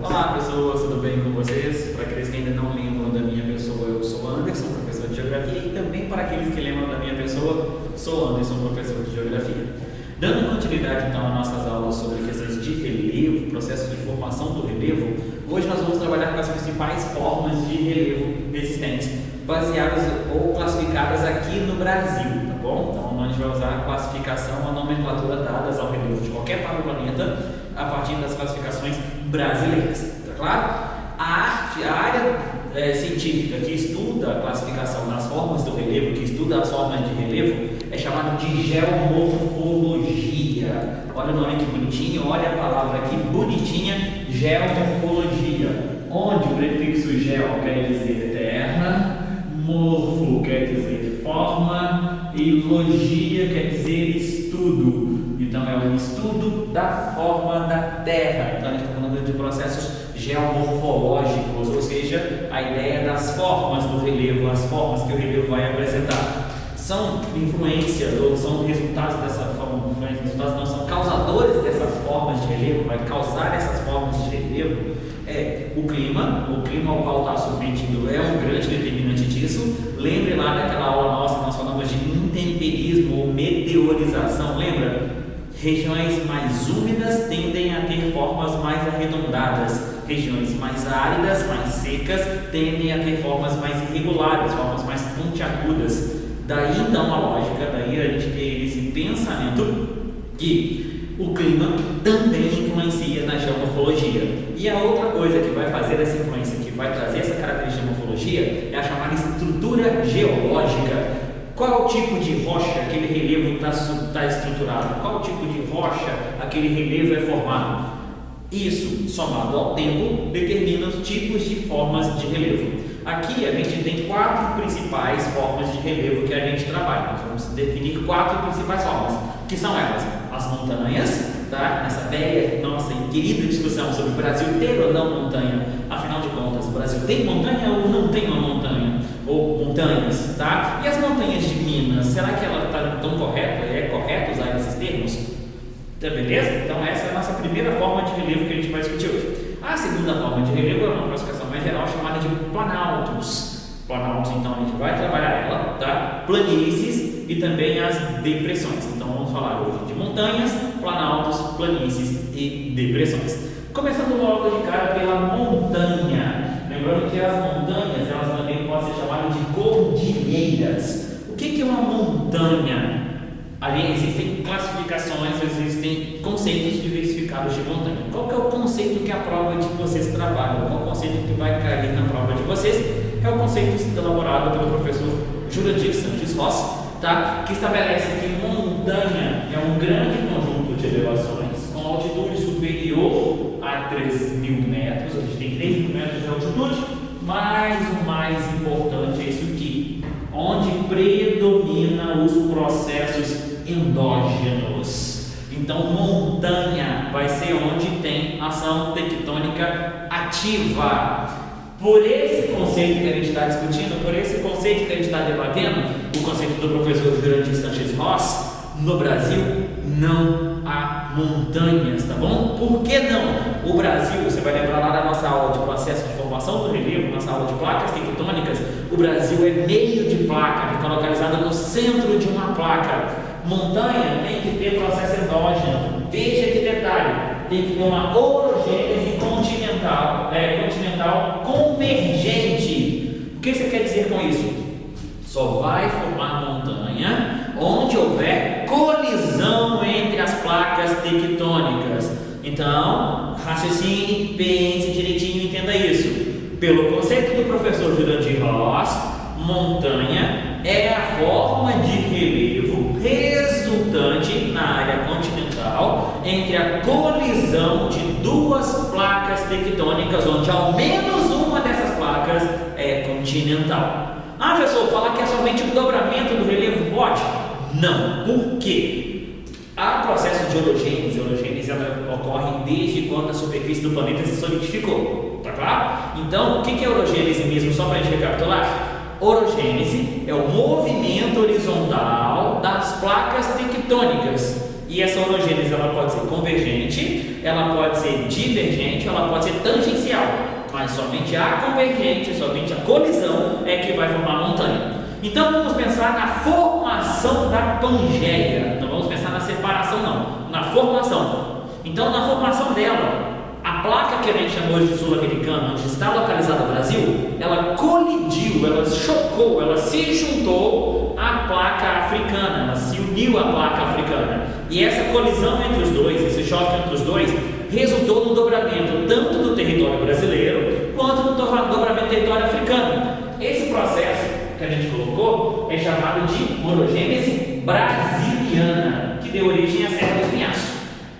Olá pessoas, tudo bem com vocês? Para aqueles que ainda não lembram da minha pessoa, eu sou Anderson, professor de Geografia, e também para aqueles que lembram da minha pessoa, sou Anderson, professor de Geografia. Dando continuidade então às nossas aulas sobre questões de relevo, processo de formação do relevo, hoje nós vamos trabalhar com as principais formas de relevo existentes, baseadas ou classificadas aqui no Brasil, tá bom? Então a gente vai usar a classificação, a nomenclatura dadas ao relevo de qualquer parte do planeta, a partir das classificações brasileiras, tá claro? A área científica que estuda a classificação das formas do relevo, que estuda as formas de relevo, é chamada de geomorfologia. Olha o nome que bonitinho, olha a palavra aqui bonitinha, geomorfologia, onde o prefixo geo quer dizer terra, morfo quer dizer forma e logia quer dizer estudo. Então é um estudo da forma da Terra. Então a gente está falando de processos geomorfológicos, ou seja, a ideia das formas do relevo, as formas que o relevo vai apresentar. São influências ou são resultados dessa forma, resultados não são causadores dessas formas de relevo, vai causar essas formas de relevo. O clima ao qual está submetido é um grande determinante disso. Lembre lá daquela aula nossa que nós falamos de intemperismo ou meteorização, lembra? Regiões mais úmidas tendem a ter formas mais arredondadas, regiões mais áridas, mais secas, tendem a ter formas mais irregulares, formas mais pontiagudas. Daí então a lógica, daí a gente ter esse pensamento que o clima também influencia na geomorfologia. E a outra coisa que vai fazer essa influência, que vai trazer essa característica de morfologia, é a chamada estrutura geológica. Qual tipo de rocha aquele relevo está estruturado? Qual tipo de rocha aquele relevo é formado? Isso, somado ao tempo, determina os tipos de formas de relevo. Aqui a gente tem 4 principais formas de relevo que a gente trabalha. Nós vamos definir 4 principais formas, que são elas: as montanhas, tá? Nessa velha, nossa e querida discussão sobre o Brasil ter ou não montanha. Afinal de contas, o Brasil tem montanha ou não tem uma montanha? Ou montanhas, tá? E as montanhas de Minas, será que ela está tão correta? É correto usar esses termos? Tá, beleza? Então essa é a nossa primeira forma de relevo que a gente vai discutir hoje. A segunda forma de relevo é uma classificação mais geral chamada de planaltos. Planaltos, então a gente vai trabalhar ela, tá? Planícies e também as depressões. Então vamos falar hoje de montanhas, planaltos, planícies e depressões. Começando logo de cara pela montanha. Lembrando que as montanhas, elas também podem ser chamadas de cordilheiras. O que é uma montanha? Ali existem classificações, existem conceitos diversificados de montanha. Qual que é o conceito que a prova de vocês trabalham? Qual o conceito que vai cair na prova de vocês? É o conceito elaborado pelo professor Jurandir Sanches Ross, tá? Que estabelece que montanha é um grande conjunto de elevações com altitude superior a 3.000 metros. A gente tem 3.000 metros de altitude, mas o mais importante é isso aqui, onde predomina os processos endógenos. Então montanha vai ser onde tem ação tectônica ativa. Por esse conceito que a gente está discutindo, por esse conceito que a gente está debatendo, o conceito do professor Jurandir Sanches Ross, no Brasil não há montanhas, tá bom? Por que não? O Brasil, você vai lembrar lá da nossa aula de processo de formação do relevo, nossa aula de placas tectônicas, o Brasil é meio de placa, ele está localizado no centro de uma placa. Montanha tem que ter processo endógeno. Veja que detalhe, tem que ter uma orogênese continental convergente. O que você quer dizer com isso? Só vai formar montanha onde houver colisão entre as placas tectônicas. Então, raciocine, pense direitinho e entenda isso. Pelo conceito do professor Jurandir Ross, montanha é a forma de relevo resultante na área continental entre a colisão de 2 placas tectônicas, onde ao menos uma dessas placas é continental. Ah, professor, falar que é somente o dobramento do relevo pode? Não. Por quê? Há processo de orogênese. A orogênese ocorre desde quando a superfície do planeta se solidificou. Tá claro? Então, o que é orogênese mesmo? Só para a gente recapitular. Orogênese é o movimento horizontal das placas tectônicas. E essa orogênese ela pode ser convergente, ela pode ser divergente, ela pode ser tangencial mas somente a convergente, somente a colisão é que vai formar montanha. Então vamos pensar na formação da Pangeia, não vamos pensar na separação não, na formação. Então na formação dela, a placa que a gente chamou de sul-americana, onde está localizado o Brasil, ela colidiu, ela chocou, ela se juntou à placa africana, ela se uniu à placa africana. E essa colisão entre os dois, esse choque entre os dois, resultou no dobramento tanto do território brasileiro quanto no dobramento do território africano. Esse processo que a gente colocou é chamado de orogênese brasiliana, que deu origem à Serra do Espinhaço.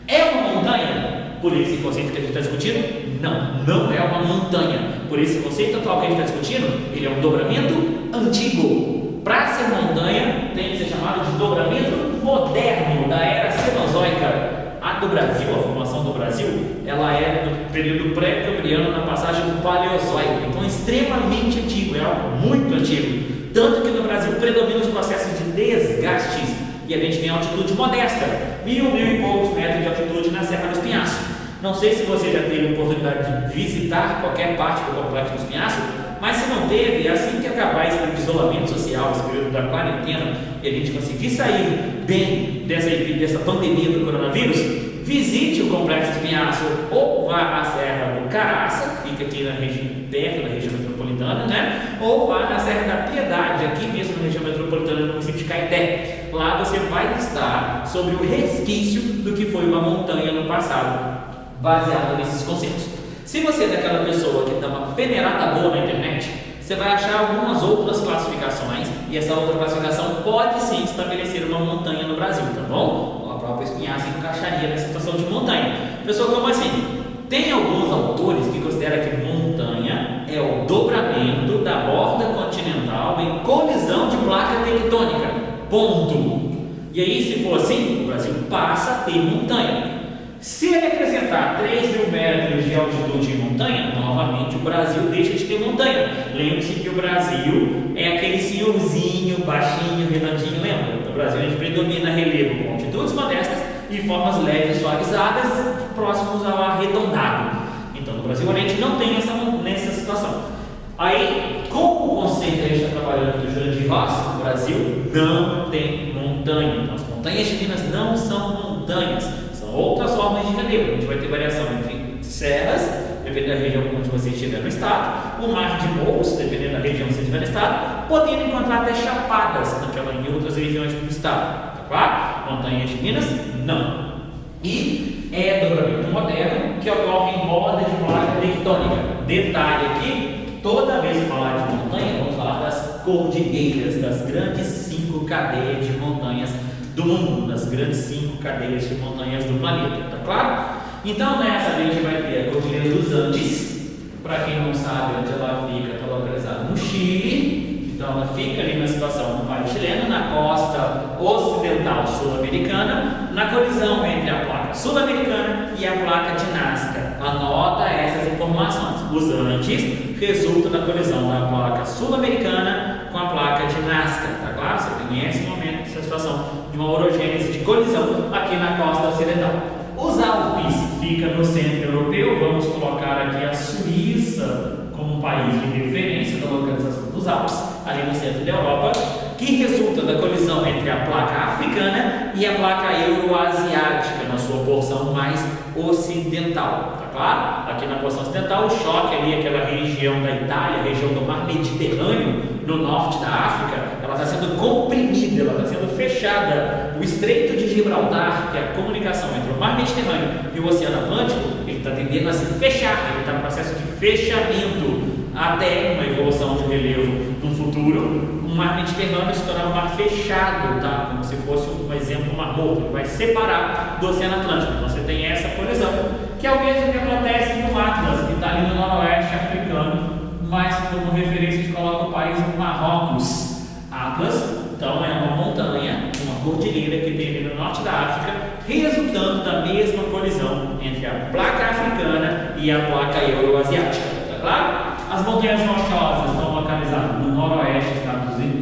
É uma montanha? Por esse conceito que a gente está discutindo? Não, não é uma montanha. Por esse conceito atual que a gente está discutindo, ele é um dobramento antigo. Para ser montanha, tem que ser chamado de dobramento moderno, da era Cenozoica. A do Brasil, a formação do Brasil, ela é do período pré-cambriano, na passagem do Paleozoico. Então, é extremamente antigo, é algo muito antigo. Tanto que no Brasil predominam os processos de desgastes e a gente tem altitude modesta, 1.000 e poucos metros de altitude na Serra do Espinhaço. Não sei se você já teve a oportunidade de visitar qualquer parte do Complexo do Espinhaço, mas se não teve, assim que acabar esse período de isolamento social, esse período da quarentena, e a gente conseguir sair bem dessa pandemia do coronavírus, visite o Complexo do Espinhaço ou vá à Serra do Caraça, que fica aqui na região, perto da região metropolitana, né? Ou vá na Serra da Piedade, aqui mesmo na região metropolitana, no município de Caeté. Lá você vai estar sobre o resquício do que foi uma montanha no passado, baseado nesses conceitos. Se você é daquela pessoa que dá uma peneirada boa na internet, você vai achar algumas outras classificações, e essa outra classificação pode sim estabelecer uma montanha no Brasil, tá bom? A própria Espinhaço encaixaria nessa situação de montanha. Pessoal, como assim? Tem alguns autores que consideram que montanha é o dobramento da borda continental em colisão de placa tectônica. Ponto. E aí, se for assim, o Brasil passa a ter montanha. Se ele acrescentar 3.000 metros de altitude em montanha, novamente o Brasil deixa de ter montanha. Lembre-se que o Brasil é aquele senhorzinho, baixinho, redondinho, lembra? No Brasil a gente predomina relevo com altitudes modestas e formas leves suavizadas próximos ao arredondado. Então no Brasil a gente não tem nessa situação. Aí, como o conceito que a gente está trabalhando do Jurandir Rossi, o Brasil não tem montanha. Então as montanhas de Minas não são montanhas. Outras formas de relevo, a gente vai ter variação entre serras, dependendo da região onde você estiver no estado, o mar de morros, dependendo da região onde você estiver no estado, podendo encontrar até chapadas em outras regiões do estado, tá claro? Montanhas de Minas, não. E é dobramento moderno que ocorre em borda de placa tectônica. Detalhe aqui, toda vez que falar de montanha, vamos falar das cordilheiras, das grandes 5 cadeias de montanhas do mundo, das grandes 5 cadeias de montanhas do planeta, tá claro? Então nessa a gente vai ter a Cordilheira dos Andes. Para quem não sabe onde ela fica, está localizada no Chile. Então ela fica ali na situação do país chileno, na costa ocidental sul-americana, na colisão entre a placa sul-americana e a placa de Nazca. Anota essas informações. Os Andes resultam da colisão da placa sul-americana com a placa de Nazca, tá claro? Você conhece o momento dessa situação de uma orogênese de colisão aqui na costa ocidental. Os Alpes fica no centro europeu. Vamos colocar aqui a Suíça como um país de referência da localização dos Alpes, ali no centro da Europa, que resulta da colisão entre a placa africana e a placa euroasiática na sua porção mais ocidental, tá claro? Aqui na porção ocidental, o choque ali, aquela região da Itália, região do mar Mediterrâneo, no norte da África, ela está sendo comprimida, ela está sendo fechada. O Estreito de Gibraltar, que é a comunicação entre o mar Mediterrâneo e o Oceano Atlântico, ele está tendendo a se fechar, ele está no processo de fechamento, até uma evolução de relevo no futuro, o mar Mediterrâneo se tornar um mar fechado, tá? Como se fosse um exemplo, um mar morto, ele vai separar do Oceano Atlântico. Então você tem essa colisão, que é o mesmo que acontece no Atlas, que está ali no noroeste africano, mas como referência a gente coloca o país no Marrocos. Atlas, então, é uma montanha, uma cordilheira que tem ali no norte da África, resultando da mesma colisão entre a placa africana e a placa euroasiática, tá claro? As montanhas rochosas estão localizadas no noroeste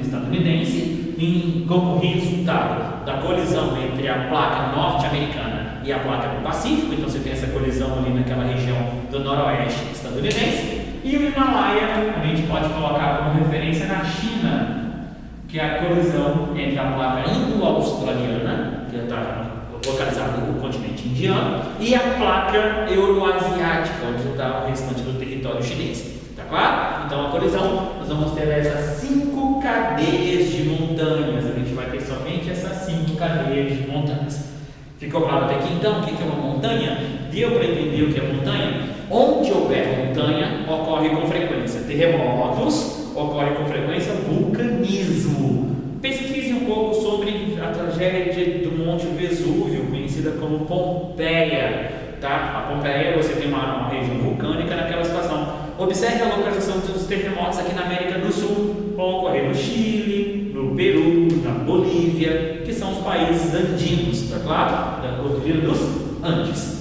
estadunidense, como resultado da colisão entre a placa norte-americana e a placa do Pacífico. Então você tem essa colisão ali naquela região do noroeste estadunidense. E o Himalaia a gente pode colocar como referência na China, que é a colisão entre a placa indo-australiana, que está localizada no continente indiano, e a placa euroasiática, onde está o restante do território chinês. Tá claro? Então a colisão, nós vamos ter essas 5 cadeias de montanhas. A gente vai ter somente essas 5 cadeias de montanhas. Ficou claro até aqui então o que é uma montanha? Deu para entender o que é montanha? Onde houver montanha, ocorre com frequência terremotos, ocorre com frequência vulcanismo. Pesquise um pouco sobre a tragédia do Monte Vesúvio, conhecida como Pompeia. Tá? A Pompeia, você tem uma região vulcânica naquela situação. Observe a localização dos terremotos aqui na América do Sul, vão ocorrer no Chile, no Peru, na Bolívia, que são os países andinos, tá claro? Da cordilheira dos Andes.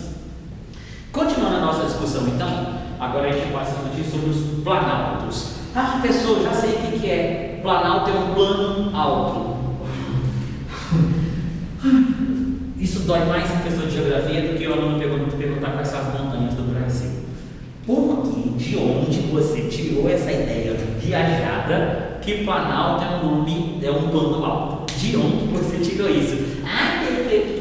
Continuando a nossa discussão, então, agora a gente passa a discutir sobre os planaltos. Ah, professor, já sei o que é. Planalto é um plano alto. Isso dói mais em questão de geografia do que o aluno perguntar quais são as montanhas do Brasil. Porque de onde você tirou essa ideia viajada que Planalto é um plano alto? De onde você tirou isso? Ah,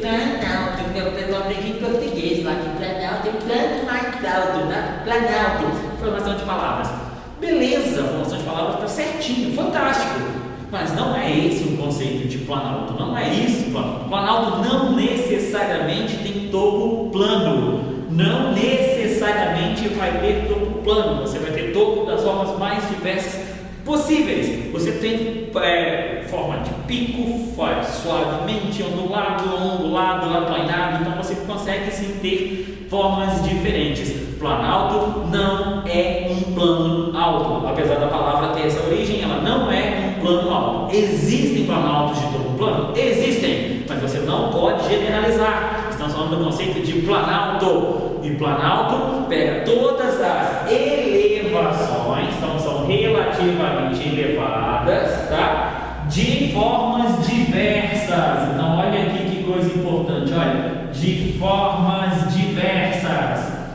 Planalto, eu aprendi em português lá que Planalto é um plano mais alto, né? Planalto, formação de palavras. Beleza, a formação de palavras está certinho, fantástico. Mas não é esse o conceito de Planalto, não é isso. Planalto não necessariamente tem topo plano. Não necessariamente vai ter topo plano, você vai ter topo das formas mais diversas possíveis. Você tem forma de pico, suavemente ondulado, aplanado, então você consegue sim ter formas diferentes. Planalto não é um plano alto, apesar da palavra ter essa origem, ela não é um plano alto. Existem planaltos de topo plano? Existem, mas você não pode generalizar. Estamos falando do conceito de planalto. E planalto pega todas as elevações, então são relativamente elevadas, tá? De formas diversas. Então olha aqui que coisa importante, olha, de formas diversas.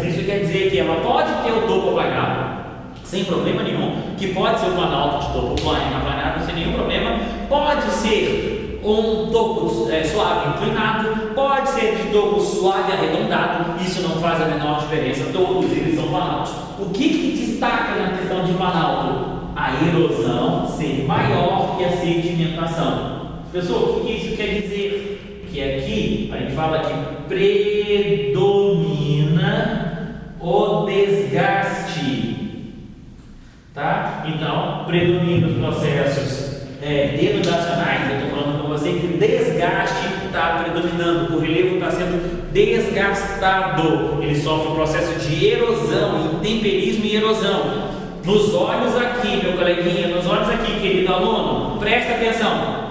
Isso quer dizer que ela pode ter o topo aplanado, sem problema nenhum, que pode ser um planalto de topo aplanado sem nenhum problema, pode ser um topo suave inclinado, pode ser de topo suave arredondado, isso não faz a menor diferença, todos eles são planaltos. O que destaca na questão de planalto? A erosão ser maior que a sedimentação. Professor, o que isso quer dizer? Que aqui a gente fala que predomina o desgaste, tá? Então, predomina os processos denudacionais. Eu estou falando com você que o desgaste está predominando, o relevo está sendo desgastado, ele sofre o processo de erosão, intemperismo e erosão. Nos olhos aqui, meu coleguinha, nos olhos aqui, querido aluno, presta atenção.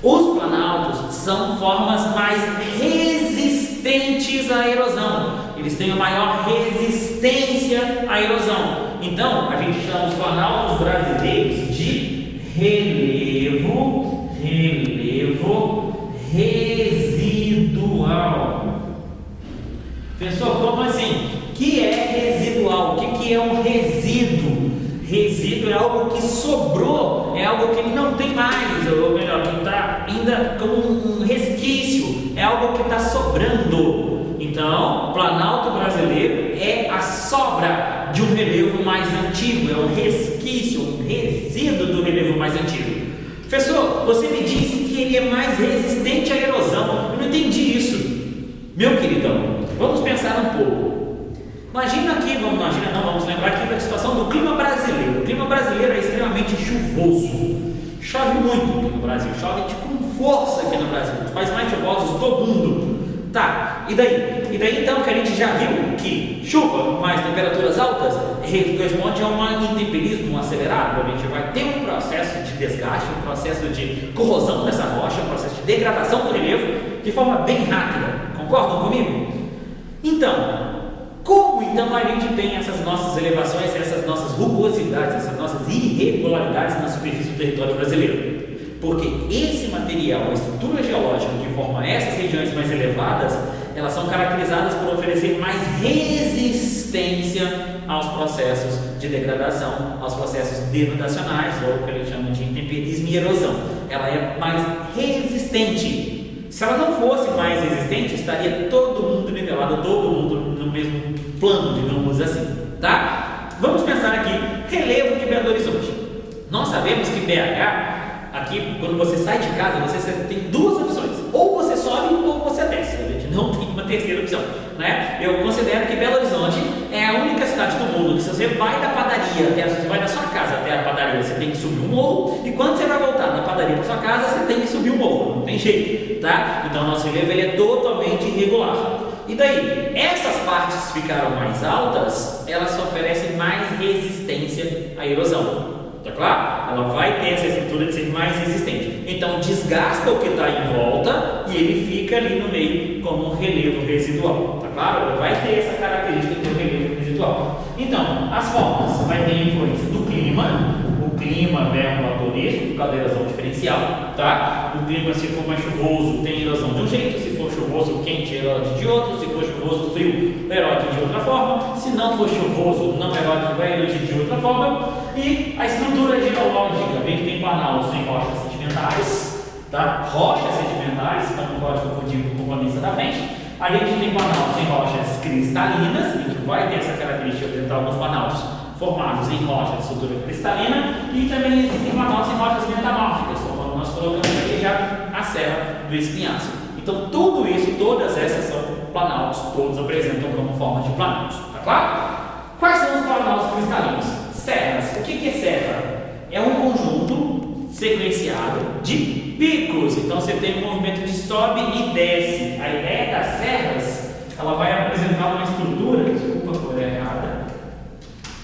Os planaltos são formas mais resistentes à erosão. Eles têm a maior resistência à erosão. Então, a gente chama os planaltos brasileiros de relevo residual. Professor, como assim? O que é residual? O que é um resíduo? Resíduo é algo que sobrou, é algo que não tem mais, ou melhor, que está ainda como um resquício, é algo que está sobrando. Então, o planalto brasileiro é a sobra de um relevo mais antigo, é um resquício, um resíduo do relevo mais antigo. Professor, você me disse que ele é mais resistente à erosão, eu não entendi isso. Meu queridão, vamos pensar um pouco. Vamos lembrar aqui da situação do clima brasileiro. O clima brasileiro é extremamente chuvoso. Chove muito aqui no Brasil, chove com força aqui no Brasil. Os países mais chuvosos do mundo. Tá, e daí? Então que a gente já viu que chuva mais temperaturas altas corresponde a um intemperismo acelerado. A gente vai ter um processo de desgaste, um processo de corrosão dessa rocha, um processo de degradação do relevo de forma bem rápida. Concordam comigo? Como então a gente tem essas nossas elevações, essas nossas rugosidades, essas nossas irregularidades na superfície do território brasileiro? Porque esse material, a estrutura geológica que forma essas regiões mais elevadas, elas são caracterizadas por oferecer mais resistência aos processos de degradação, aos processos denudacionais, ou o que eles chamam de intemperismo e erosão. Ela é mais resistente. Se ela não fosse mais resistente, estaria todo mundo nivelado, todo mundo no mesmo plano, digamos assim, tá? Vamos pensar aqui, relevo de Belo Horizonte. Nós sabemos que BH, aqui, quando você sai de casa, você tem duas opções: ou você sobe ou você desce. A gente não tem uma terceira opção, né? Eu considero que Belo Horizonte é a única cidade do mundo que, se você vai da padaria, você vai da sua casa até a padaria, você tem que subir um morro, e quando você vai voltar da padaria para sua casa, você tem que subir um morro, não tem jeito, tá? Então, o nosso relevo ele é totalmente irregular. E daí, essas partes ficaram mais altas, elas oferecem mais resistência à erosão. Tá claro? Ela vai ter essa estrutura de ser mais resistente. Então desgasta o que está em volta e ele fica ali no meio como um relevo residual. Tá claro? Ela vai ter essa característica de um relevo residual. Então, as formas vai ter influência do clima. O clima é um fator eixo por causa da erosão diferencial. Tá? O clima, se for mais chuvoso, tem erosão de um jeito. Se for chuvoso, quente, erode de outro. Se for chuvoso, frio, erode de outra forma. Se não for chuvoso, não erode, vai erodir de outra forma. E a estrutura geológica, bem que tem Planalto em rochas sedimentares, tá? Rochas sedimentares, então não pode confundir com o componente da frente. A gente tem Planalto em rochas cristalinas, a gente vai ter essa característica de apresentar alguns Planaltos formados em rochas de estrutura cristalina, e também existem Planaltos em rochas metamórficas, conforme nós colocamos aqui já a Serra do Espinhaço. Então, tudo isso, todas essas são Planaltos, todos apresentam como forma de Planaltos, tá claro? Quais são os Planaltos cristalinos? Serras. O que é serra? É um conjunto sequenciado de picos. Então você tem um movimento de sobe e desce. A ideia das serras, ela vai apresentar uma estrutura, desculpa a cor errada,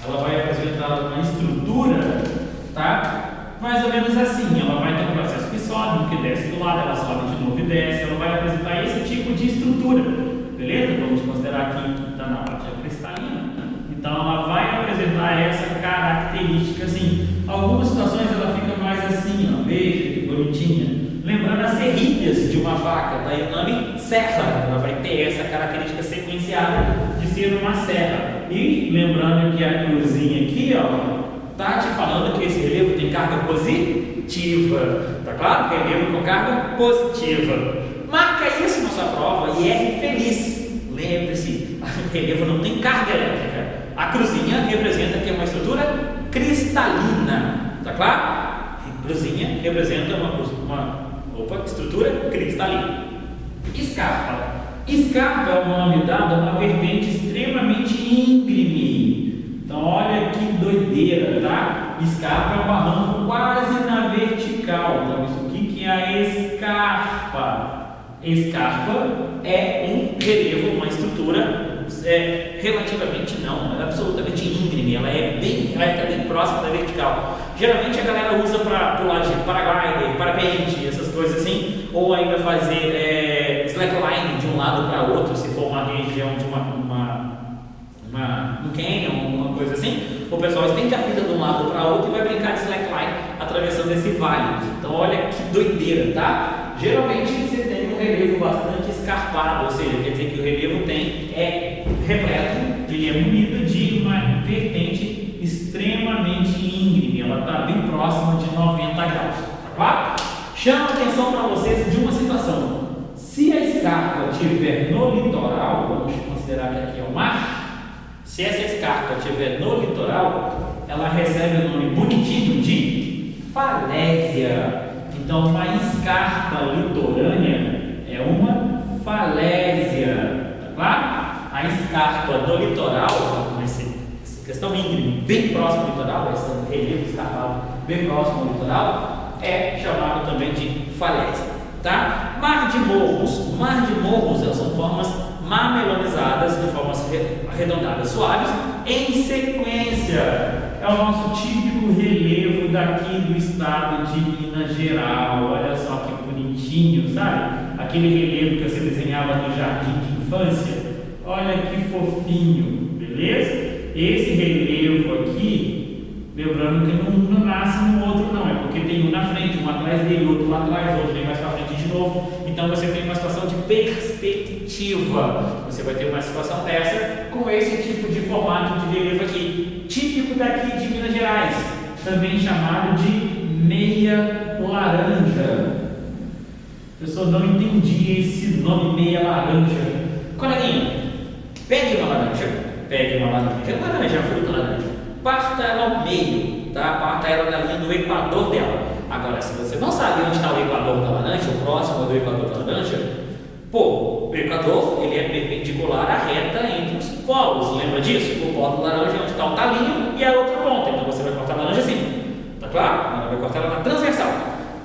ela vai apresentar uma estrutura, tá? Mais ou menos assim. Ela vai ter um processo que sobe, um que desce do lado, ela sobe de novo e desce. Ela vai apresentar esse tipo de estrutura, beleza? Vamos considerar aqui que está na parte cristalina. Então ela vai apresentar essa característica assim. Algumas situações ela fica mais assim, ó, veja que bonitinha. Lembrando as serrilhas de uma faca, daí o nome serra. Ela vai ter essa característica sequenciada de ser uma serra. E lembrando que a cruzinha aqui, ó, tá te falando que esse relevo tem carga positiva. Tá claro? Relevo com carga positiva. Marca isso na sua prova e erre feliz. Lembre-se, o relevo não tem carga elétrica. A cruzinha representa que é uma estrutura cristalina, tá claro? A cruzinha representa uma estrutura cristalina. Escarpa. Escarpa é um nome dado a uma vertente extremamente íngreme. Então olha que doideira, tá? Escarpa é um barranco quase na vertical. Então isso aqui é a escarpa. Escarpa é um relevo, uma estrutura relativamente não, ela é absolutamente íngreme, ela é bem próxima da vertical. Geralmente a galera usa para pular de paraglider, parapente, essas coisas assim, ou ainda fazer slackline de um lado para outro, se for uma região de um canyon, alguma coisa assim. O pessoal estende a fita de um lado para outro e vai brincar de slackline atravessando esse vale. Então olha que doideira, tá? Geralmente você tem um relevo bastante escarpado, ou seja, quer dizer que o relevo é repleto, ele é munido de uma vertente extremamente íngreme, ela está bem próxima de 90 graus, tá claro? Chama a atenção para vocês de uma situação: se a escarpa estiver no litoral, vamos considerar que aqui é o mar, se essa escarpa estiver no litoral, ela recebe o nome bonitinho de falésia. Então, uma escarpa litorânea é uma falésia, tá claro? A escarpa do litoral, essa questão íngreme, bem próximo ao litoral, esse relevo escarpado bem próximo ao litoral, é chamado também de falésia, tá? Mar de morros. Mar de morros são formas mamelonizadas, de formas arredondadas suaves, em sequência. É o nosso típico relevo daqui do estado de Minas Gerais. Olha só que bonitinho, sabe? Aquele relevo que você desenhava no jardim de infância. Olha que fofinho, beleza? Esse relevo aqui, Lembrando que não nasce no outro não, é porque tem um na frente, um atrás dele, outro lá atrás, outro vem mais para frente de novo. Então você tem uma situação de perspectiva. Você vai ter uma situação dessa com esse tipo de formato de relevo aqui, típico daqui de Minas Gerais, também chamado de meia laranja. Pessoal, não entendi esse nome meia laranja. Coleguinha, pegue uma laranja, laranja, a fruta laranja. Parta ela ao meio, tá? Parta ela na linha do equador dela. Agora, se você não sabe onde está o equador da laranja, o próximo do equador da laranja, o equador ele é perpendicular à reta entre os polos. Lembra disso? O polo da laranja é onde está o talinho e a outra ponta. Então você vai cortar a laranja assim, tá claro? Ela vai cortar ela na transversal.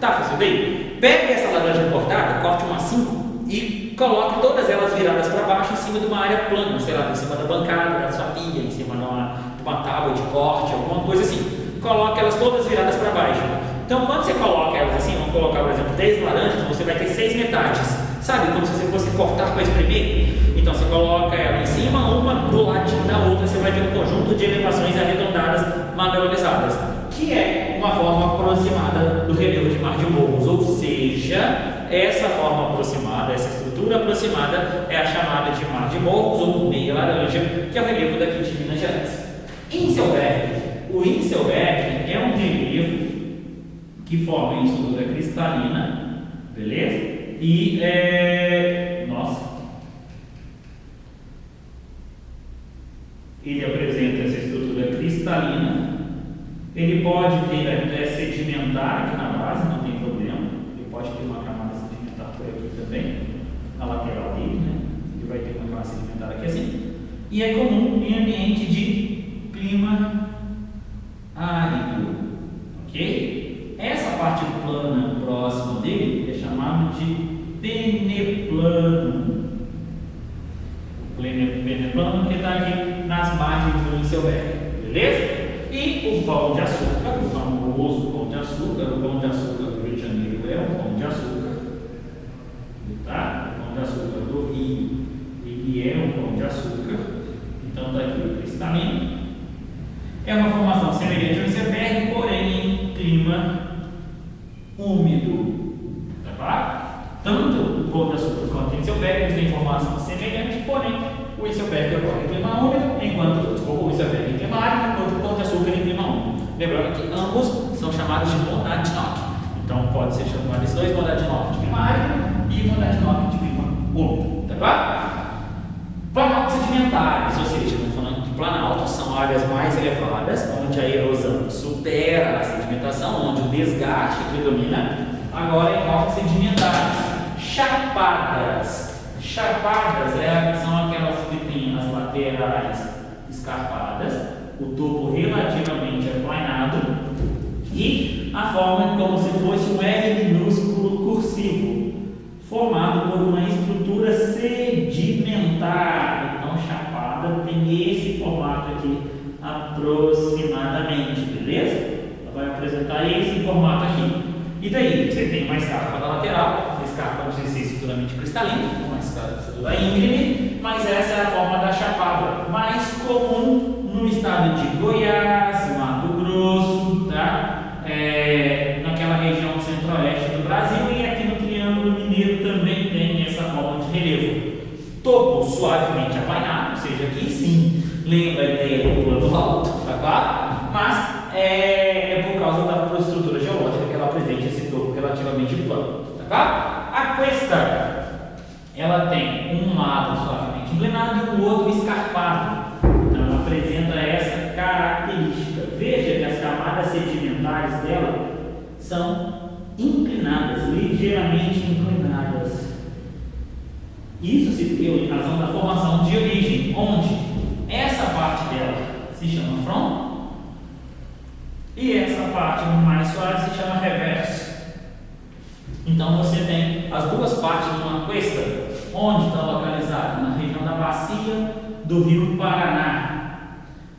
Tá fazendo aí? Pegue essa laranja cortada, corte uma 5 e coloque todas elas viradas para baixo em cima de uma área plana, sei lá, em cima da bancada, da sua pia, em cima de uma tábua de corte, alguma coisa assim. Coloque elas todas viradas para baixo. Então, quando você coloca elas assim, vamos colocar, por exemplo, 10 laranjas, você vai ter 6 metades. Sabe, como se você fosse cortar para espremer? Então, você coloca ela em cima, uma do ladinho da outra, você vai ter um conjunto de elevações arredondadas manualizadas, que é uma forma aproximada do relevo de Mar de Morros. Ou seja, essa forma aproximada, essa estrutura aproximada é a chamada de Mar de Morros ou meia laranja, que é o relevo daqui de Minas Gerais. O Inselberg é um relevo que forma em estrutura cristalina, beleza? E ele apresenta essa estrutura cristalina. Ele pode ter até sedimentar aqui na base, não tem problema. Ele pode ter uma camada sedimentar por aqui também, na lateral dele, né? Ele vai ter uma camada sedimentar aqui assim. E é comum em ambiente de clima árido, ok? Essa parte plana próxima dele é chamada de peneplano. O peneplano que está aqui nas margens do Inselberg, beleza? E o pão de açúcar, o famoso pão de açúcar, o pão de açúcar do Rio de Janeiro é o pão de açúcar, tá? O pão de açúcar do Rio, ele é um pão de açúcar. Então está aqui o cristalino. É uma formação semelhante ao Inselberg, porém em clima úmido, tá claro? Tanto o pão de açúcar quanto o Inselberg têm formação semelhante, porém o Inselberg ocorre em clima úmido, enquanto o Inselberg em clima árido, enquanto o pão de açúcar em clima úmido. Lembrando que ambos são chamados de Monadnock. Então pode ser chamado esses dois Monadnock de clima árido e Monadnock de clima úmido, tá claro? Planaltos sedimentares, ou seja, estamos falando de planaltos, são áreas mais elevadas, onde a erosão supera a sedimentação, onde o desgaste predomina. Agora em rochas sedimentares. Chapadas são aquelas que têm as laterais escarpadas, o topo relativamente aplanado e a forma como se fosse um R minúsculo cursivo, formado por uma estrutura sedimentar. Então, chapada tem esse formato aqui aproximadamente, beleza? Ela vai apresentar esse formato aqui. E daí, você tem uma escarpa na lateral, a escarpa não sei se é estruturalmente cristalina, uma estrutura íngreme, mas essa é a forma da chapada, mais comum no estado de Goiás, Mato Grosso, tá? Naquela região centro-oeste do Brasil, e aqui no Triângulo Mineiro também tem essa forma de relevo. Topo suavemente aplainado, ou seja, aqui sim lembra a ideia do plano alto, tá claro? Mas é por causa da estrutura geológica que ela apresenta esse topo relativamente plano, tá claro? A cuesta, ela tem um lado suavemente inclinado e o outro escarpado. Então ela apresenta essa característica. Veja que as camadas sedimentares dela são inclinadas, ligeiramente inclinadas. Isso se deu em razão da formação de origem, onde essa parte dela se chama front e essa parte mais suave se chama reverso. Então você tem as duas partes de uma cuesta, onde está localizada? Na região da bacia do Rio Paraná.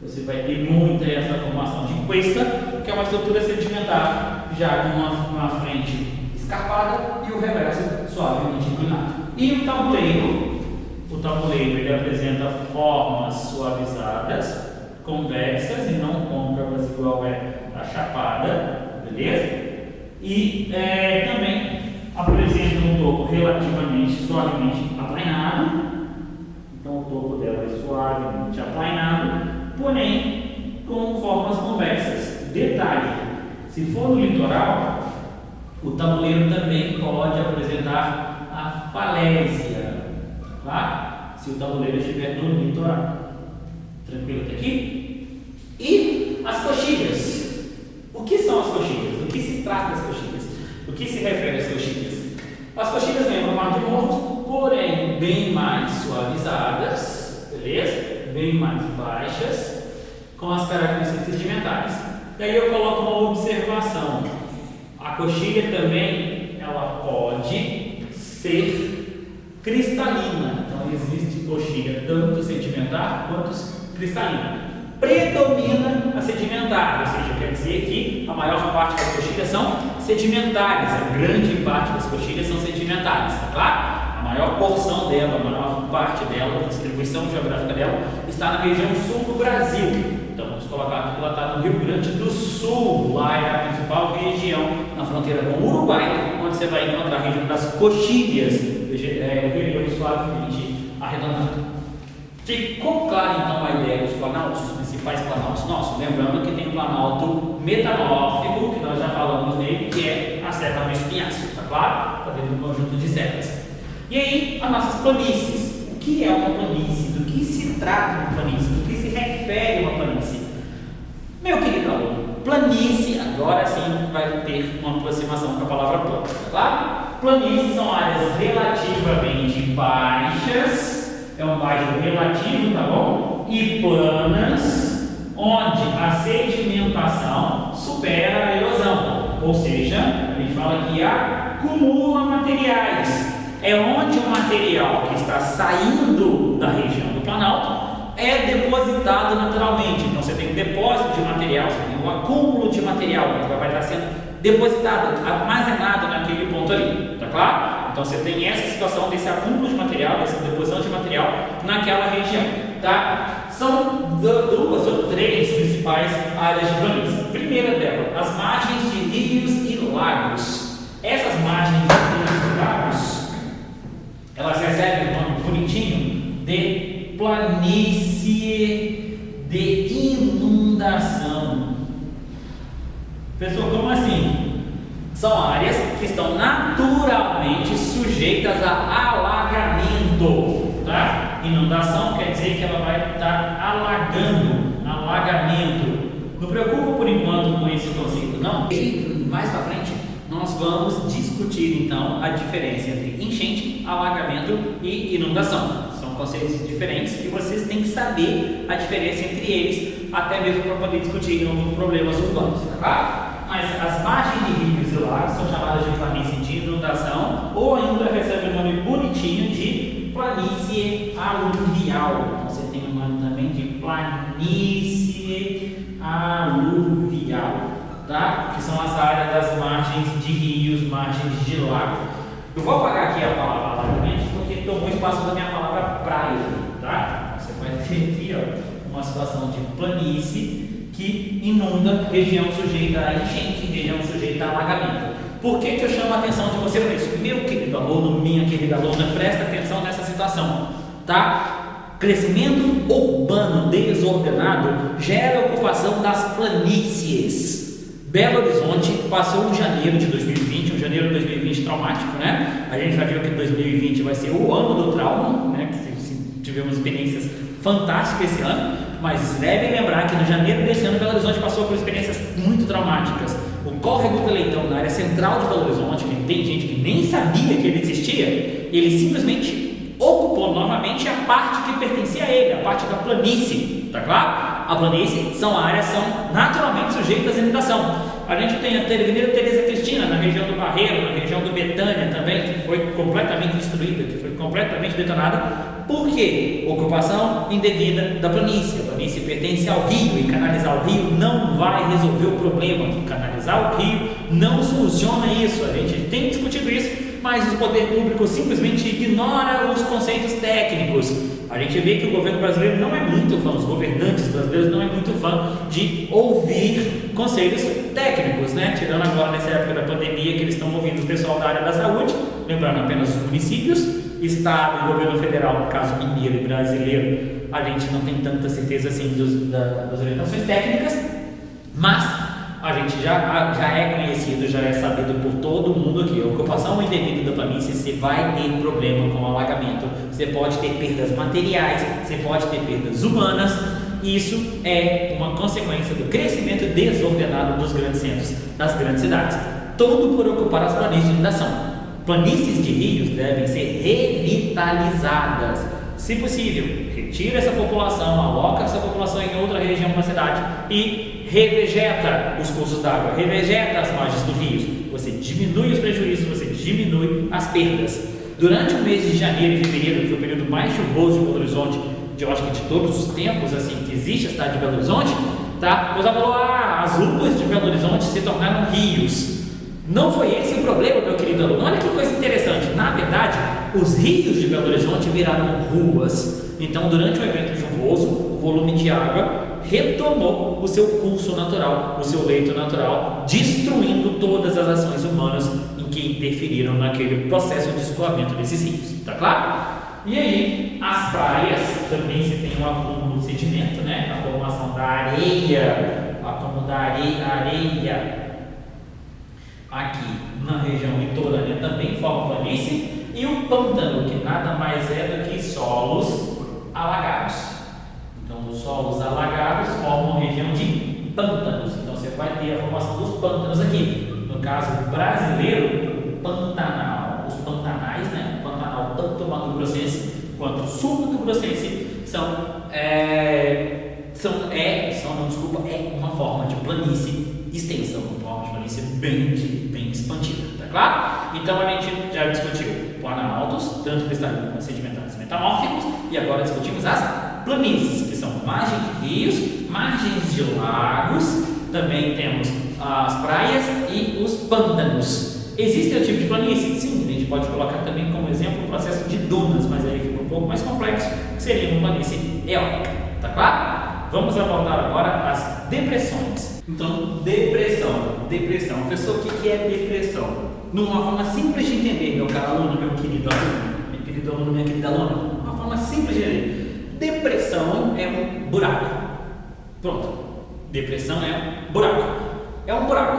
Você vai ter muita essa formação de cuesta, que é uma estrutura sedimentar, já com uma frente escarpada e o reverso suavemente inclinado. E o tabuleiro ele apresenta formas suavizadas, convexas e não côncavas, igual a Chapada, beleza? E também apresenta um topo relativamente suavemente aplainado. Então o topo dela é suavemente aplainado, porém com formas convexas. Detalhe: se for no litoral, o tabuleiro também pode apresentar a falésia, tá? Se o tabuleiro estiver no litoral. Tranquilo até aqui? E as coxilhas. O que são as coxilhas? Do que se trata as coxilhas? O que se refere às coxilhas? As coxilhas lembram mar de morros, porém bem mais suavizadas, beleza? Bem mais baixas, com as características sedimentares. E aí eu coloco uma observação: a coxilha também ela pode ser cristalina. Então existe coxilha tanto sedimentar quanto cristalina. Predomina a sedimentar, ou seja, quer dizer que a maior parte das coxilhas são sedimentares, a grande parte das coxilhas são sedimentares, tá claro? A maior porção dela, a maior parte dela, a distribuição geográfica dela está na região sul do Brasil. Então vamos colocar que ela está no Rio Grande do Sul, lá é a principal região, na fronteira com o Uruguai, onde você vai encontrar a região das coxilhas, região suavemente arredondada. Ficou clara então a ideia dos planaltos, os principais planaltos nossos? Lembrando que tem o planalto metamórfico, que nós já falamos nele, que é a Serra do Espinhaço, tá claro? Está dentro do conjunto de serras. E aí, as nossas planícies. O que é uma planície? Do que se trata uma planície? Do que se refere uma planície? Meu querido aluno, planície, agora sim vai ter uma aproximação com a palavra plano, tá claro? Planícies são áreas relativamente baixas, é um baixo relativo, tá bom? E planas, onde a sedimentação supera a erosão, ou seja, a gente fala que acumula materiais. É onde o material que está saindo da região do planalto é depositado naturalmente. Então você tem um depósito de material, você tem um acúmulo de material que vai estar sendo depositado, armazenado naquele ponto ali, tá claro? Então você tem essa situação desse acúmulo de material, dessa deposição de material naquela região, tá? São duas ou três principais áreas de planície. A primeira delas, as margens de rios e lagos. Essas margens de rios e lagos, elas recebem o nome bonitinho de planície de inundação. Pessoal, como assim? São áreas que estão naturalmente sujeitas a alagamento, tá? Inundação quer dizer que ela vai estar alagando, alagamento. Não preocupa por enquanto com esse conceito, não. E mais para frente nós vamos discutir então a diferença entre enchente, alagamento e inundação. São conceitos diferentes que vocês têm que saber a diferença entre eles, até mesmo para poder discutir alguns problemas urbanos, tá? Mas as margens de rios e lagos são chamadas de planície de inundação, ou ainda recebe o nome bonitinho de planície aluvial. Então você tem o nome também de planície aluvial, tá? Que são as áreas das margens de rios, margens de lago. Eu vou apagar aqui a palavra alagamento porque tomou espaço da minha palavra praia, tá? Você vai ter aqui, ó, uma situação de planície que inunda região sujeita a enchente, região sujeita a alagamento. Por que eu chamo a atenção de você para isso? Meu querido aluno, minha querida aluna, presta atenção nessa situação, tá? Crescimento urbano desordenado gera ocupação das planícies. Belo Horizonte passou um janeiro de 2020, um janeiro de 2020 traumático, né? A gente já viu que 2020 vai ser o ano do trauma, né? Que tivemos experiências fantásticas esse ano. Mas devem lembrar que no janeiro desse ano Belo Horizonte passou por experiências muito traumáticas. O córrego do Leitão, na área central de Belo Horizonte, que tem gente que nem sabia que ele existia, ele simplesmente ocupou novamente a parte que pertencia a ele, a parte da planície, tá claro? A planície são áreas que são naturalmente sujeitas à inundação. A gente tem a Avenida Teresa Cristina, na região do Barreiro, na região do Betânia também, que foi completamente destruída, que foi completamente detonada. Por quê? Ocupação indevida da planície. A planície pertence ao rio e canalizar o rio não vai resolver o problema. Canalizar o rio não soluciona isso. A gente tem discutido isso, mas o poder público simplesmente ignora os conceitos técnicos. A gente vê que o governo brasileiro não é muito fã, os governantes brasileiros não é muito fã de ouvir conselhos técnicos, né? Tirando agora nessa época da pandemia que eles estão ouvindo o pessoal da área da saúde, lembrando apenas os municípios, estado e governo federal, no caso mineiro e brasileiro, a gente não tem tanta certeza assim das orientações técnicas, mas a gente já é conhecido, já é sabido por todo mundo aqui. A ocupação indevida da planície, você vai ter problema com o alagamento, você pode ter perdas materiais, você pode ter perdas humanas. Isso é uma consequência do crescimento desordenado dos grandes centros, das grandes cidades. Tudo por ocupar as planícies de inundação. Planícies de rios devem ser revitalizadas. Se possível, retira essa população, aloca essa população em outra região da cidade e revegeta os cursos d'água, revegeta as margens dos rios. Você diminui os prejuízos, você diminui as perdas. Durante o mês de janeiro e fevereiro, que foi o período mais chuvoso de Belo Horizonte, eu acho que de todos os tempos assim que existe a cidade de Belo Horizonte, tá? O pessoal falou, as ruas de Belo Horizonte se tornaram rios. Não foi esse o problema, meu querido aluno. Olha que coisa interessante. Na verdade, os rios de Belo Horizonte viraram ruas. Então, durante o evento chuvoso, o volume de água retomou o seu curso natural, o seu leito natural, destruindo todas as ações humanas em que interferiram naquele processo de escoamento desses rios. Tá claro? E aí, as praias também se tem um acúmulo de sedimento, né? A formação da areia, acúmulo da areia aqui na região litorânea também forma planície, e o pântano, que nada mais é do que solos alagados. Então, os solos alagados formam região de pântanos. Então, você vai ter a formação dos pântanos aqui. No caso brasileiro, o Pantanal, os pantanais, né? O Pantanal, tanto o Mato Grossense quanto o Sul Mato Grossense é uma forma de planície extensa, uma forma de planície bem expandida, tá claro? Então a gente já discutiu planaltos, tanto cristalinos, sedimentares e metamórficos, e agora discutimos as planícies, que são margens de rios, margens de lagos, também temos as praias e os pântanos. Existe outro tipo de planície? Sim, a gente pode colocar também como exemplo o processo de dunas, mas aí fica um pouco mais complexo, que seria uma planície eólica, tá claro? Vamos abordar agora as depressões. Então, depressão. Professor, o que é depressão? Numa forma simples de entender, meu caro aluno, meu querido aluno, minha querida aluna, uma forma simples de entender. Depressão é um buraco. Pronto. Depressão é um buraco. É um buraco.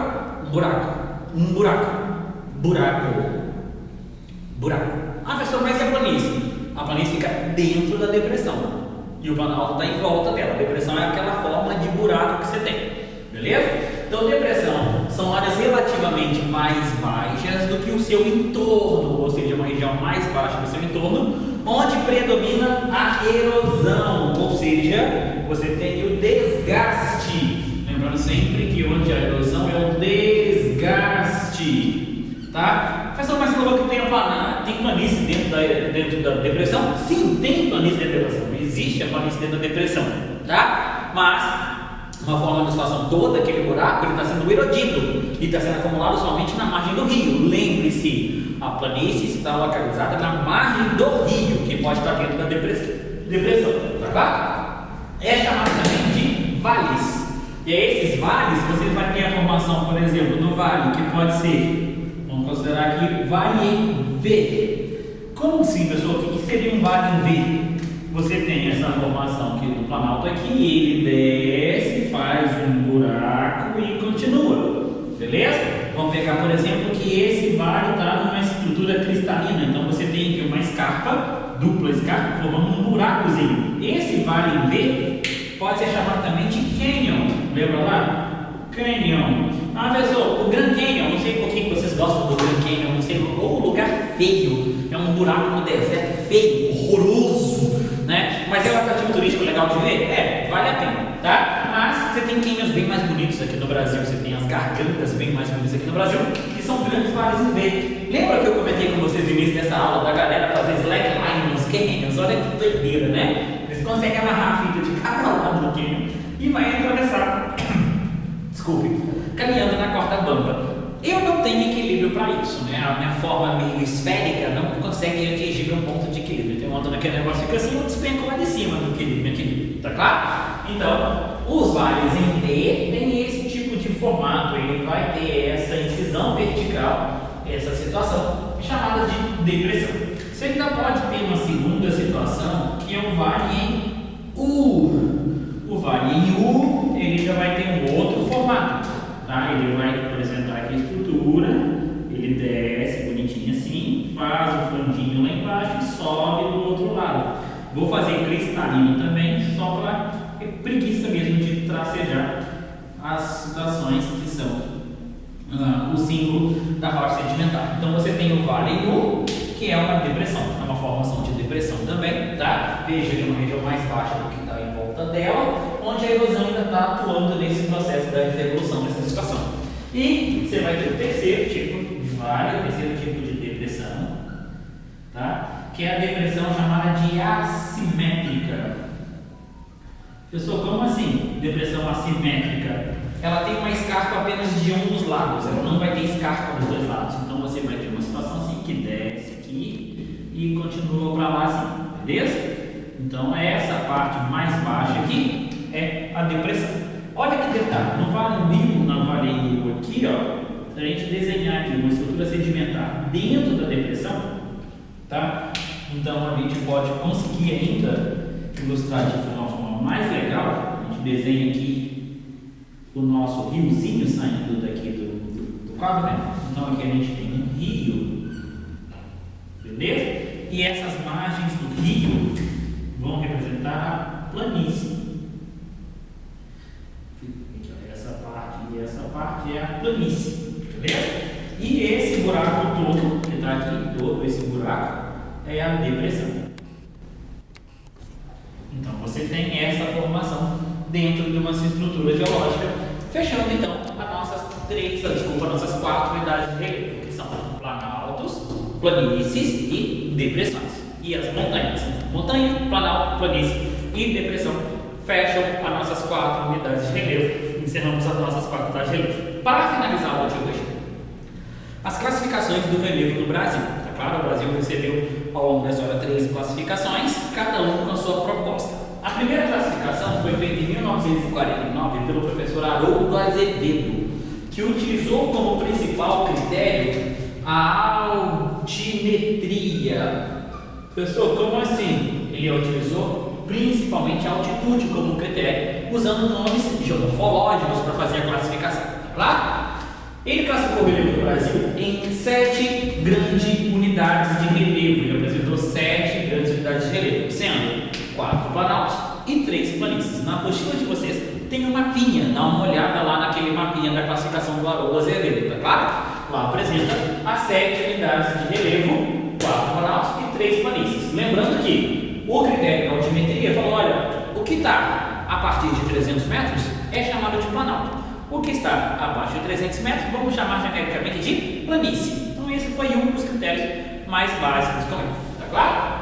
Professor, mas é a planície? A planície fica dentro da depressão. E o planalto está em volta dela. A depressão é aquela forma de buraco que você tem, beleza? Então, depressão são áreas relativamente mais baixas do que o seu entorno, ou seja, uma região mais baixa do seu entorno, onde predomina a erosão, ou seja, você tem o desgaste. Lembrando sempre que onde a erosão é o desgaste, tá? Professor, mas você falou que tem planície dentro da depressão? Sim, tem planície dentro da depressão. Existe a planície dentro da depressão, tá? Mas, uma forma de situação, todo aquele buraco ele está sendo erodido e está sendo acumulado somente na margem do rio. Lembre-se, a planície está localizada na margem do rio, que pode estar dentro da depressão, tá? É chamado também de vales. E aí, esses vales, você vai ter a formação, por exemplo, no vale, que pode ser, vamos considerar aqui, vale em V. Como assim, pessoal? O que seria um vale em V? Você tem essa formação aqui do planalto aqui, ele desce, faz um buraco e continua, beleza? Vamos pegar, por exemplo, que esse vale está numa estrutura cristalina, então você tem aqui uma escarpa, dupla escarpa, formando um buracozinho. Esse vale em V pode ser chamado também de canyon, lembra lá? Canyon. Professor, o Grand Canyon, não sei por que vocês gostam do Grand Canyon, não sei, ou lugar feio, é um buraco no deserto feio, horroroso, né? Mas é um atrativo turístico legal de ver? Vale a pena, tá? Mas você tem canyons bem mais bonitos aqui no Brasil, você tem as gargantas bem mais bonitas aqui no Brasil, que são grandes vales em V. Lembra que eu comentei com vocês no início dessa aula da galera fazer slackline nos canyons? Olha que doideira, né? Eles conseguem amarrar a fita de cada lado do canyon e vai atravessar, desculpe, caminhando na corda bamba. Eu não tenho equilíbrio para isso, né? A minha forma meio esférica não consegue atingir um ponto de equilíbrio. Tem uma onda naquele negócio fica assim, eu despenco lá de cima do equilíbrio, tá claro? Então, os vales em V tem esse tipo de formato, ele vai ter essa incisão vertical, essa situação chamada de depressão. Você ainda pode ter uma segunda situação, que é o vale em U. O vale em U, ele já vai ter um outro formato, tá? Ele vai apresentar aqui a estrutura, ele desce bonitinho assim, faz o fundinho lá embaixo e sobe do outro lado. Vou fazer cristalino também, só para preguiça mesmo de tracejar as situações que são o símbolo da rocha sedimentar. Então você tem o vale em U, que é uma depressão, é uma formação de depressão também, tá? Veja que é uma região mais baixa do que está em volta dela, onde a erosão ainda está atuando nesse processo da revolução dessa situação. E você vai ter o terceiro tipo de vale, o terceiro tipo de depressão, tá? Que é a depressão chamada de assimétrica. Pessoal, como assim depressão assimétrica? Ela tem uma escarpa apenas de um dos lados, ela não vai ter escarpa dos dois lados. Então você vai ter uma situação assim que desce aqui e continua para lá assim, beleza? Então essa parte mais baixa aqui é a depressão. Olha que detalhe, no vale em U aqui, ó, se a gente desenhar aqui uma estrutura sedimentar dentro da depressão, tá? Então a gente pode conseguir ainda ilustrar de uma forma mais legal. A gente desenha aqui o nosso riozinho saindo daqui do quadro, né? Então aqui a gente tem um rio, beleza? E essas margens do rio vão representar a planície. Essa parte é a planície, beleza? E esse buraco todo, que está aqui, todo esse buraco, é a depressão. Então você tem essa formação dentro de uma estrutura geológica, fechando então nossas quatro unidades de relevo, que são planaltos, planícies e depressões. E as montanhas, montanha, planalto, planície e depressão, fecham as nossas quatro unidades de relevo. Encerramos as nossas quatro unidades de relevo. Para finalizar o de hoje, as classificações do relevo no Brasil. Tá claro, o Brasil recebeu ao longo da história 13 classificações, cada um com a sua proposta. A primeira classificação foi feita em 1949 pelo professor Haroldo Azevedo, que utilizou como principal critério a altimetria. Pessoal, como assim? Ele utilizou principalmente a altitude como critério, usando nomes geomorfológicos para fazer a classificação. Tá claro? Ele classificou o relevo do Brasil em 7 grandes unidades de relevo. Ele apresentou 7 grandes unidades de relevo, sendo 4 planaltos e 3 planícies. Na apostila de vocês tem um mapinha, dá uma olhada lá naquele mapinha da classificação do Haroldo Azevedo, tá claro? Lá apresenta as 7 unidades de relevo, 4 planaltos e 3 planícies. Lembrando que o critério da altimetria falou, olha, o que está a partir de 300 metros é chamado de planalto. O que está abaixo de 300 metros, vamos chamar genericamente de planície. Então esse foi um dos critérios mais básicos, tá claro?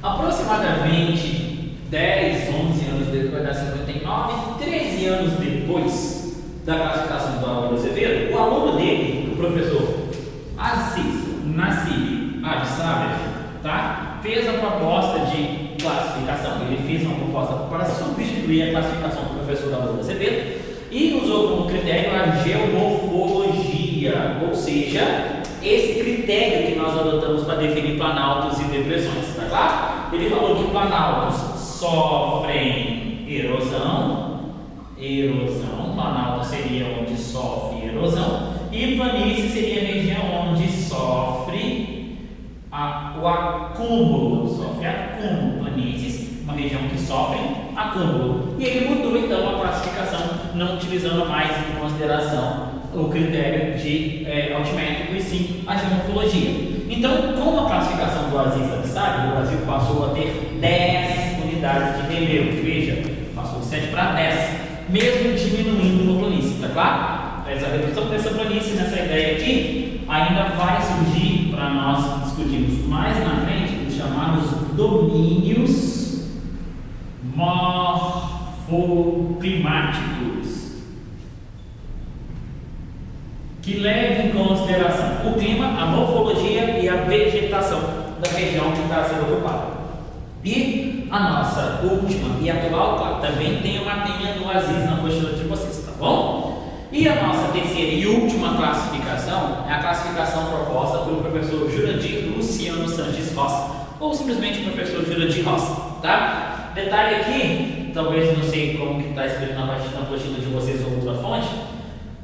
Aproximadamente 10, 11 anos depois, vai dar 59, 13 anos depois da classificação do Haroldo Azevedo, o aluno dele, o professor Aziz Nassib Adsaber, tá? Fez a proposta de classificação. Ele fez uma proposta para substituir a classificação do professor Haroldo Azevedo e usou como critério a geomorfologia, ou seja, esse critério que nós adotamos para definir planaltos e depressões, tá claro? Ele falou que planaltos sofrem erosão, planalto seria onde sofre erosão, e planície seria a região onde sofre o acúmulo, planícies, uma região que sofre acúmulo. E ele mudou então a classificação, não utilizando mais em consideração o critério de altimétrico e sim a geomorfologia. Então, com a classificação do Aziz Adsaber, o Brasil passou a ter 10 unidades de relevo. Veja, passou de 7 para 10, mesmo diminuindo no planície, tá claro? Essa redução dessa planície, nessa ideia aqui, ainda vai surgir para nós discutirmos mais na frente os chamados domínios morfoclimáticos. que leva em consideração o clima, a morfologia e a vegetação da região que está sendo ocupada. E a nossa última e atual, também tem uma mapinha do Aziz na apostila de vocês, tá bom? E a nossa terceira e última classificação é a classificação proposta pelo professor Jurandir Luciano Sanches Rossi, ou simplesmente o professor Jurandir Rossi, tá? Detalhe aqui, talvez não sei como que está escrito na apostila de vocês ou outra fonte,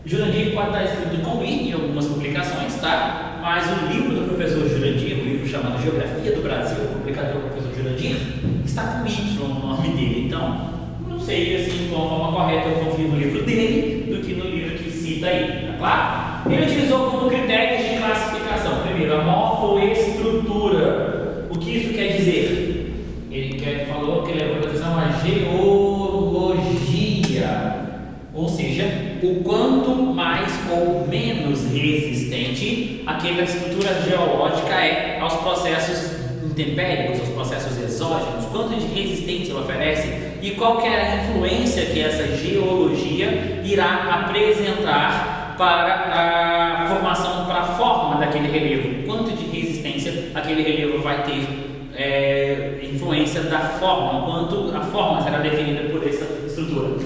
Jurandir pode estar escrito com I em algumas publicações, tá? Mas o livro do professor Jurandir, o livro chamado Geografia do Brasil, publicado pelo professor Jurandir, está com Y no nome dele. Então, não sei assim, qual a forma correta eu confio no livro dele do que no livro que cita aí, tá claro? Ele utilizou como critérios de classificação, primeiro, a morfoestrutura. O que isso quer dizer? Ele falou que levou em consideração a geologia, ou seja, o quanto mais ou menos resistente aquela estrutura geológica é aos processos intempéricos, aos processos exógenos, quanto de resistência ela oferece e qual que é a influência que essa geologia irá apresentar para a formação, para a forma daquele relevo, quanto de resistência aquele relevo vai ter influência da forma, quanto a forma será definida por essa estrutura.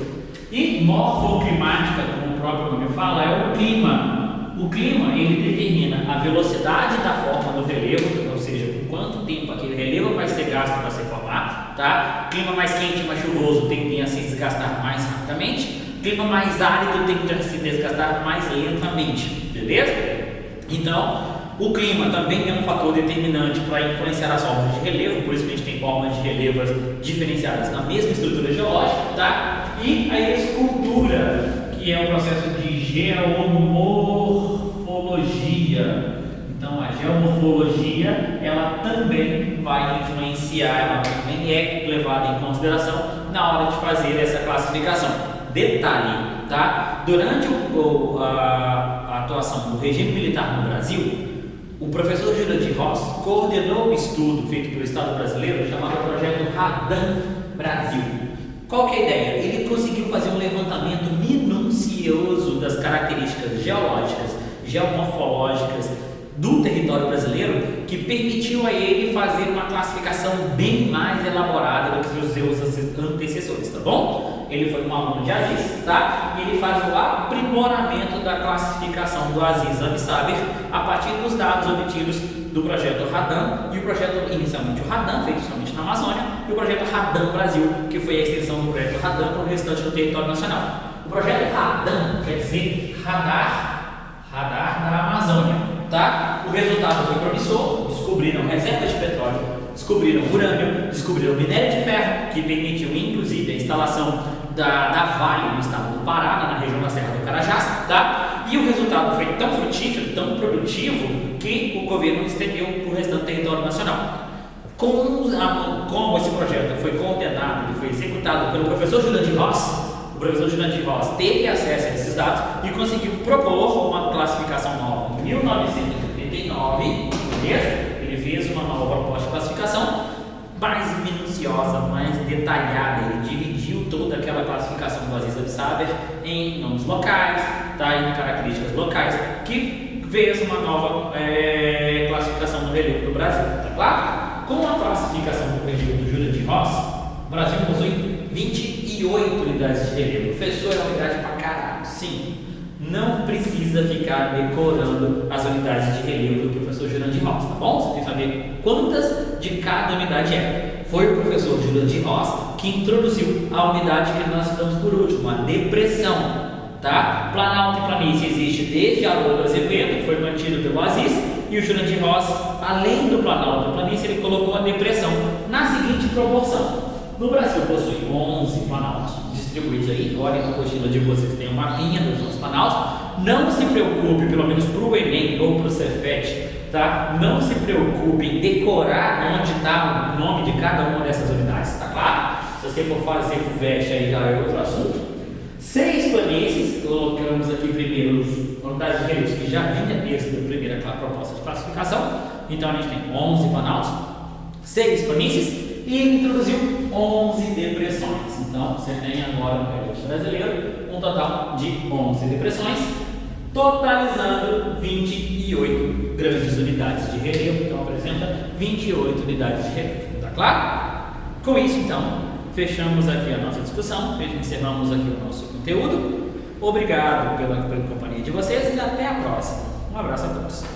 E morfoclimática, como o próprio nome fala, é o clima. O clima, ele determina a velocidade da forma do relevo, ou seja, por quanto tempo aquele relevo vai ser gasto para se formar, tá? Clima mais quente e mais chuvoso tende a se desgastar mais rapidamente, clima mais árido tende a se desgastar mais lentamente, beleza? Então, o clima também é um fator determinante para influenciar as formas de relevo, por isso que a gente tem formas de relevos diferenciadas na mesma estrutura geológica, tá? E a escultura, que é o processo de geomorfologia. Então, a geomorfologia, ela também vai influenciar, ela também é levada em consideração na hora de fazer essa classificação. Detalhe, tá? Durante a atuação do regime militar no Brasil, o professor Jurandir Rossi coordenou um estudo feito pelo Estado brasileiro chamado Projeto Radan Brasil. Qual que é a ideia? Ele conseguiu fazer um levantamento minucioso das características geológicas, geomorfológicas do território brasileiro, que permitiu a ele fazer uma classificação bem mais elaborada do que os seus antecessores, tá bom? Ele foi um aluno de Aziz, tá? E ele faz o aprimoramento da classificação do Aziz Absaber a partir dos dados obtidos do projeto Radan e o projeto, inicialmente o Radan, feito somente na Amazônia, e o projeto Radan Brasil, que foi a extensão do projeto Radan para o restante do território nacional. O projeto Radan quer dizer radar da Amazônia, tá? O resultado foi promissor, descobriram reservas de petróleo, descobriram urânio, descobriram minério de ferro, que permitiu inclusive a instalação da Vale no estado do Pará, na região da Serra do Carajás, tá? E o resultado foi tão frutífero, tão produtivo, que o governo estendeu para o restante do território nacional. Como esse projeto foi coordenado e foi executado pelo professor Jurandir Rossi, o professor Jurandir Rossi teve acesso a esses dados e conseguiu propor uma classificação nova em 1989, beleza? Ele fez uma nova proposta de classificação mais minuciosa, mais detalhada. Ele dividiu toda aquela classificação do Aziz Absaber em nomes locais, tá? Em características locais, que fez uma nova classificação do relevo do Brasil, tá claro? Com a classificação do relevo do Jurandir Rossi, o Brasil possui 28 unidades de relevo. Professor, é uma unidade pra caralho. Sim, não precisa ficar decorando as unidades de relevo do professor Jurandir Rossi, tá bom? Você tem que saber quantas de cada unidade é. Foi o professor Jurandir Rossi que introduziu a unidade que nós citamos por último, a depressão, tá? Planalto e planície existe desde Haroldo Azevedo, foi mantido pelo Aziz, e o Jurandir Rossi, além do planalto e planície, ele colocou a depressão na seguinte proporção. No Brasil possui 11 planaltos distribuídos aí, olha na apostila de vocês, tem um mapinha dos 11 planaltos. Não se preocupe, pelo menos para o Enem ou para o Cefet, tá? Não se preocupe em decorar onde está o nome de cada uma dessas unidades, tá claro? Se você for fazer FUVEST aí já é outro assunto. 6 planícies, colocamos aqui primeiro as unidades de relevos que já vinha desde a primeira proposta de classificação. Então a gente tem 11 planaltos, 6 planícies e ele introduziu 11 depressões. Então você tem agora no relevo brasileiro um total de 11 depressões. totalizando 28 grandes unidades de relevo. Então apresenta 28 unidades de relevo, tá claro? Com isso, então, fechamos aqui a nossa discussão, encerramos aqui o nosso conteúdo. Obrigado pela companhia de vocês e até a próxima. Um abraço a todos.